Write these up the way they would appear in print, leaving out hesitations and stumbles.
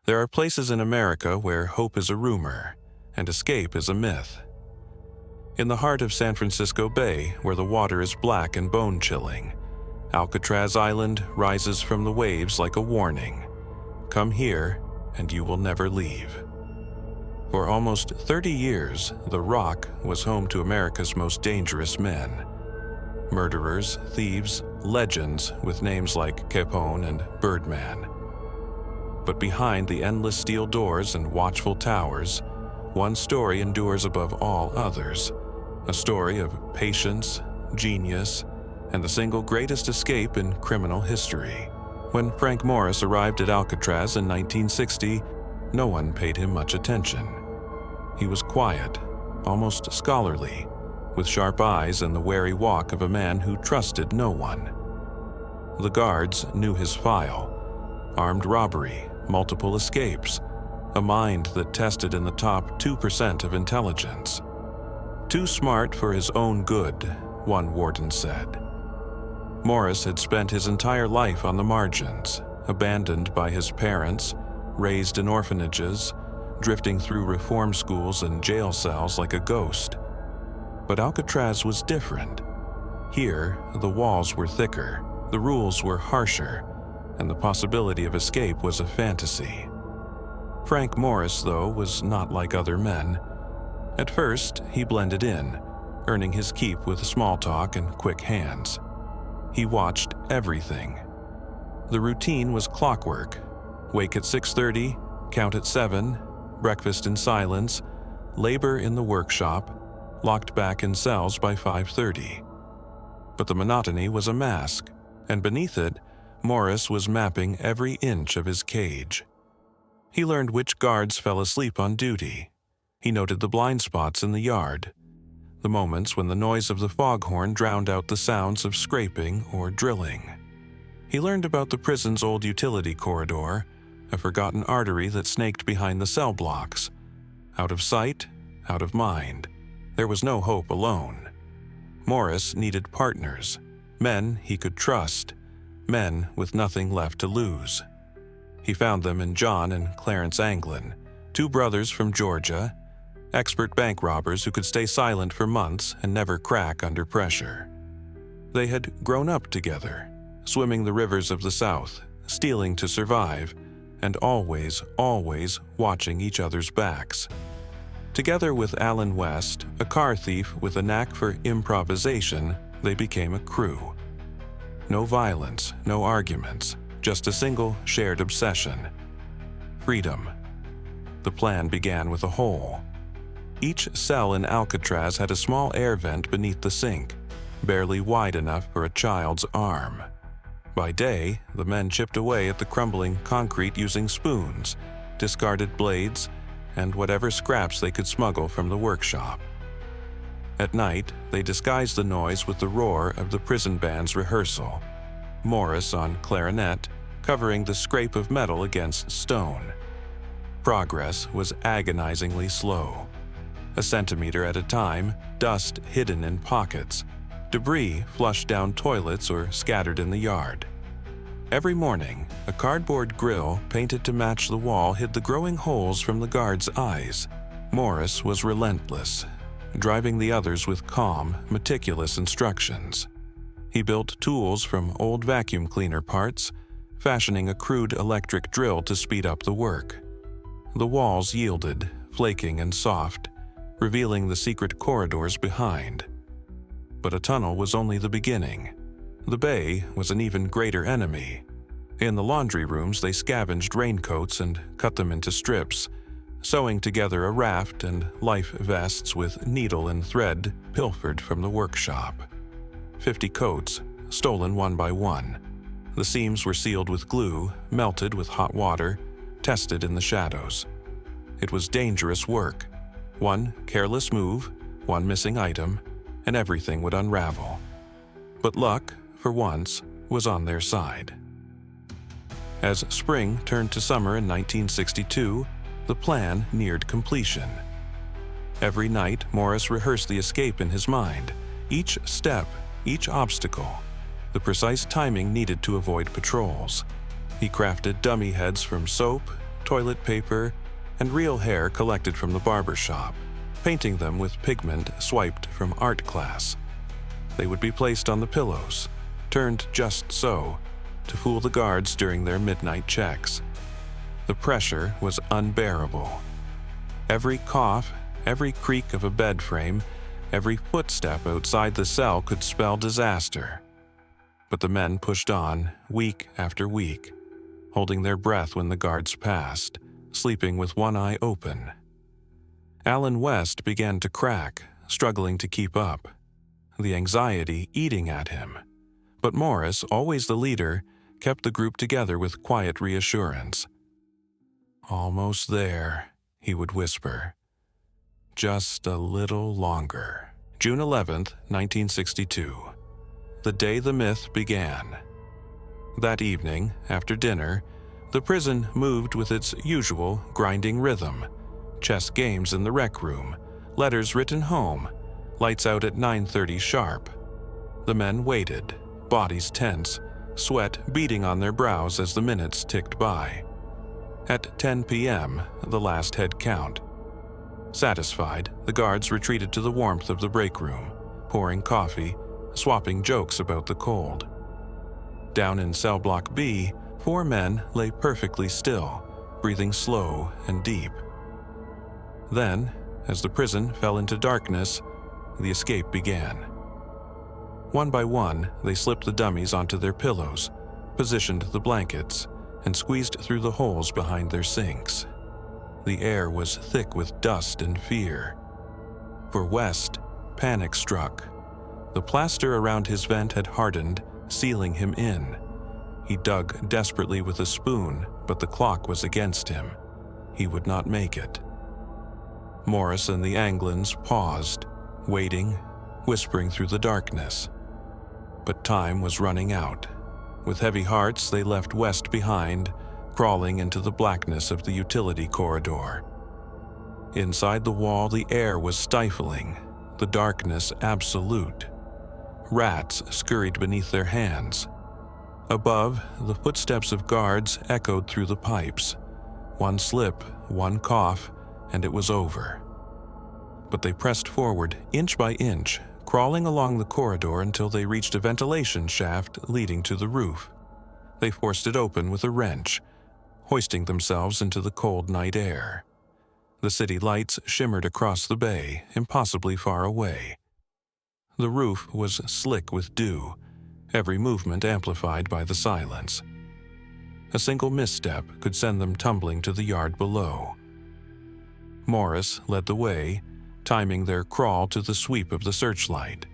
There are places in America where hope is a rumor and escape is a myth. In the heart of San Francisco Bay, where the water is black and bone-chilling, Alcatraz Island rises from the waves like a warning. Come here, and you will never leave. For almost 30 years, the Rock was home to America's most dangerous men. Murderers, thieves, legends with names like Capone and Birdman. But behind the endless steel doors and watchful towers, one story endures above all others. A story of patience, genius, and the single greatest escape in criminal history. When Frank Morris arrived at Alcatraz in 1960, no one paid him much attention. He was quiet, almost scholarly, with sharp eyes and the wary walk of a man who trusted no one. The guards knew his file: armed robbery, multiple escapes, a mind that tested in the top 2% of intelligence. Too smart for his own good, one warden said. Morris had spent his entire life on the margins, abandoned by his parents, raised in orphanages, drifting through reform schools and jail cells like a ghost. But Alcatraz was different. Here, the walls were thicker, the rules were harsher, and the possibility of escape was a fantasy. Frank Morris, though, was not like other men. At first, he blended in, earning his keep with small talk and quick hands. He watched everything. The routine was clockwork. Wake at 6:30, count at 7, breakfast in silence, labor in the workshop, locked back in cells by 5:30. But the monotony was a mask, and beneath it, Morris was mapping every inch of his cage. He learned which guards fell asleep on duty. He noted the blind spots in the yard, the moments when the noise of the foghorn drowned out the sounds of scraping or drilling. He learned about the prison's old utility corridor, a forgotten artery that snaked behind the cell blocks. Out of sight, out of mind. There was no hope alone. Morris needed partners, men he could trust, men with nothing left to lose. He found them in John and Clarence Anglin, two brothers from Georgia, expert bank robbers who could stay silent for months and never crack under pressure. They had grown up together, swimming the rivers of the South, stealing to survive, and always watching each other's backs. Together with Alan West, a car thief with a knack for improvisation, they became a crew. No violence, no arguments, just a single shared obsession: freedom. The plan began with a hole. Each cell in Alcatraz had a small air vent beneath the sink, barely wide enough for a child's arm. By day, the men chipped away at the crumbling concrete using spoons, discarded blades, and whatever scraps they could smuggle from the workshop. At night, they disguised the noise with the roar of the prison band's rehearsal. Morris on clarinet, covering the scrape of metal against stone. Progress was agonizingly slow. A centimeter at a time, dust hidden in pockets, debris flushed down toilets or scattered in the yard. Every morning, a cardboard grill painted to match the wall hid the growing holes from the guards' eyes. Morris was relentless, driving the others with calm, meticulous instructions. He built tools from old vacuum cleaner parts, fashioning a crude electric drill to speed up the work. The walls yielded, flaking and soft, revealing the secret corridors behind. But a tunnel was only the beginning. The bay was an even greater enemy. In the laundry rooms, they scavenged raincoats and cut them into strips, sewing together a raft and life vests with needle and thread pilfered from the workshop. 50 coats, stolen one by one. The seams were sealed with glue, melted with hot water, tested in the shadows. It was dangerous work. One careless move, one missing item, and everything would unravel. But luck, for once, was on their side. As spring turned to summer in 1962, the plan neared completion. Every night, Morris rehearsed the escape in his mind, each step, each obstacle, the precise timing needed to avoid patrols. He crafted dummy heads from soap, toilet paper, and real hair collected from the barber shop, painting them with pigment swiped from art class. They would be placed on the pillows, turned just so, to fool the guards during their midnight checks. The pressure was unbearable. Every cough, every creak of a bed frame, every footstep outside the cell could spell disaster. But the men pushed on, week after week, holding their breath when the guards passed, sleeping with one eye open. Alan West began to crack, struggling to keep up, the anxiety eating at him. But Morris, always the leader, kept the group together with quiet reassurance. "Almost there," he would whisper. "Just a little longer." June 11th, 1962. The day the myth began. That evening, after dinner, the prison moved with its usual grinding rhythm. Chess games in the rec room, letters written home, lights out at 9:30 sharp. The men waited, bodies tense, sweat beading on their brows as the minutes ticked by. At 10 p.m., the last head count. Satisfied, the guards retreated to the warmth of the break room, pouring coffee, swapping jokes about the cold. Down in cell block B, 4 men lay perfectly still, breathing slow and deep. Then, as the prison fell into darkness, the escape began. One by one, they slipped the dummies onto their pillows, positioned the blankets, and squeezed through the holes behind their sinks. The air was thick with dust and fear. For West, panic struck. The plaster around his vent had hardened, sealing him in. He dug desperately with a spoon, but the clock was against him. He would not make it. Morris and the Anglins paused, waiting, whispering through the darkness. But time was running out. With heavy hearts, they left West behind, crawling into the blackness of the utility corridor. Inside the wall, the air was stifling, the darkness absolute. Rats scurried beneath their hands. Above, the footsteps of guards echoed through the pipes. One slip, one cough, and it was over. But they pressed forward, inch by inch, crawling along the corridor until they reached a ventilation shaft leading to the roof. They forced it open with a wrench, hoisting themselves into the cold night air. The city lights shimmered across the bay, impossibly far away. The roof was slick with dew, every movement amplified by the silence. A single misstep could send them tumbling to the yard below. Morris led the way, timing their crawl to the sweep of the searchlight.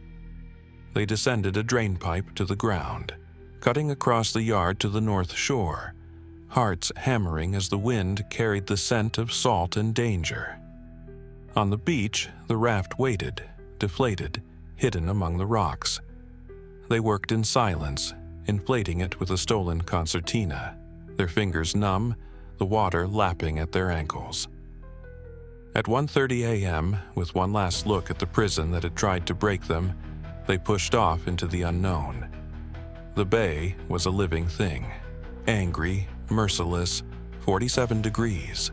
They descended a drain pipe to the ground, cutting across the yard to the north shore, hearts hammering as the wind carried the scent of salt and danger. On the beach, the raft waited, deflated, hidden among the rocks. They worked in silence, inflating it with a stolen concertina, their fingers numb, the water lapping at their ankles. At 1:30 a.m., with one last look at the prison that had tried to break them, they pushed off into the unknown. The bay was a living thing, angry, merciless, 47 degrees.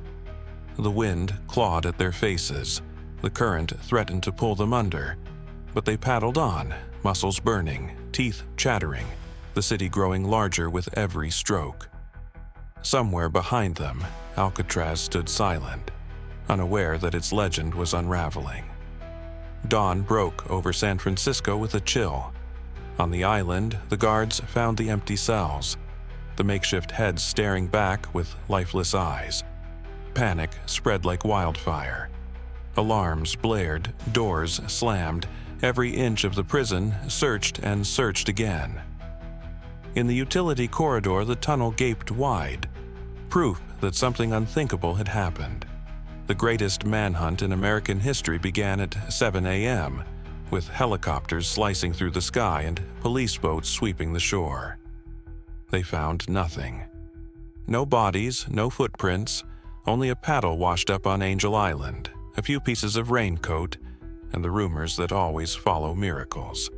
The wind clawed at their faces. The current threatened to pull them under, but they paddled on, muscles burning, teeth chattering, the city growing larger with every stroke. Somewhere behind them, Alcatraz stood silent, unaware that its legend was unraveling. Dawn broke over San Francisco with a chill. On the island, the guards found the empty cells, the makeshift heads staring back with lifeless eyes. Panic spread like wildfire. Alarms blared, doors slammed, every inch of the prison searched and searched again. In the utility corridor, the tunnel gaped wide, proof that something unthinkable had happened. The greatest manhunt in American history began at 7 a.m., with helicopters slicing through the sky and police boats sweeping the shore. They found nothing. No bodies, no footprints, only a paddle washed up on Angel Island, a few pieces of raincoat, and the rumors that always follow miracles.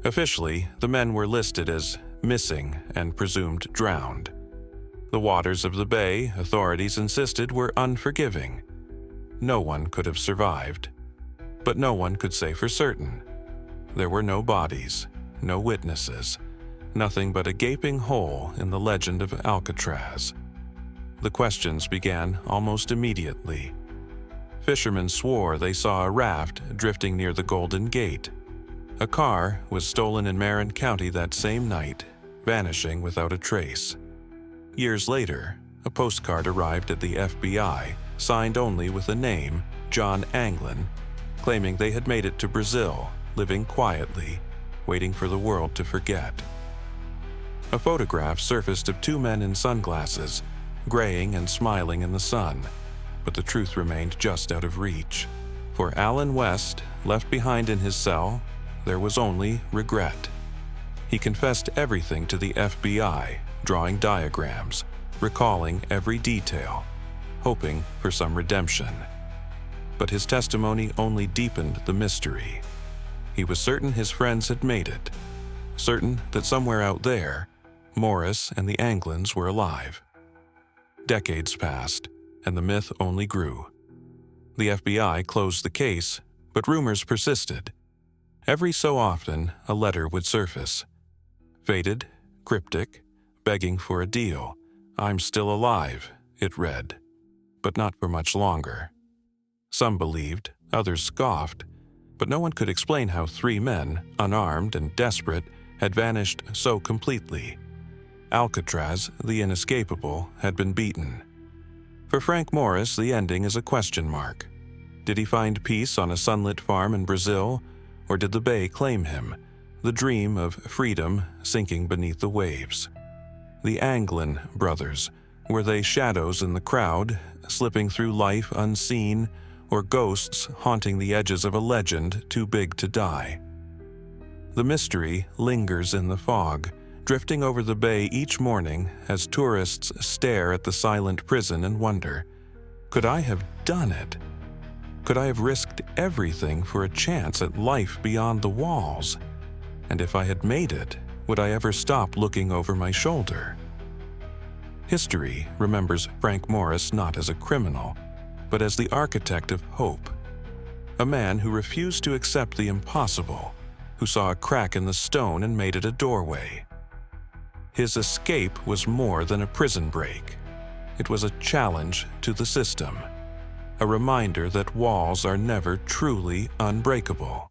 Officially, the men were listed as missing and presumed drowned. The waters of the bay, authorities insisted, were unforgiving. No one could have survived. But no one could say for certain. There were no bodies, no witnesses, nothing but a gaping hole in the legend of Alcatraz. The questions began almost immediately. Fishermen swore they saw a raft drifting near the Golden Gate. A car was stolen in Marin County that same night, vanishing without a trace. Years later, a postcard arrived at the FBI, signed only with the name John Anglin, claiming they had made it to Brazil, living quietly, waiting for the world to forget. A photograph surfaced of two men in sunglasses, graying and smiling in the sun, but the truth remained just out of reach. For Alan West, left behind in his cell, there was only regret. He confessed everything to the FBI, drawing diagrams, recalling every detail, hoping for some redemption. But his testimony only deepened the mystery. He was certain his friends had made it, certain that somewhere out there, Morris and the Anglins were alive. Decades passed, and the myth only grew. The FBI closed the case, but rumors persisted. Every so often, a letter would surface. Faded, cryptic, begging for a deal. "I'm still alive," it read. But not for much longer. Some believed, others scoffed, but no one could explain how three men, unarmed and desperate, had vanished so completely. Alcatraz, the inescapable, had been beaten. For Frank Morris, the ending is a question mark. Did he find peace on a sunlit farm in Brazil, or did the bay claim him, the dream of freedom sinking beneath the waves? The Anglin brothers, were they shadows in the crowd, slipping through life unseen, or ghosts haunting the edges of a legend too big to die? The mystery lingers in the fog, drifting over the bay each morning as tourists stare at the silent prison and wonder, could I have done it? Could I have risked everything for a chance at life beyond the walls? And if I had made it, would I ever stop looking over my shoulder? History remembers Frank Morris not as a criminal, but as the architect of hope. A man who refused to accept the impossible, who saw a crack in the stone and made it a doorway. His escape was more than a prison break. It was a challenge to the system, a reminder that walls are never truly unbreakable.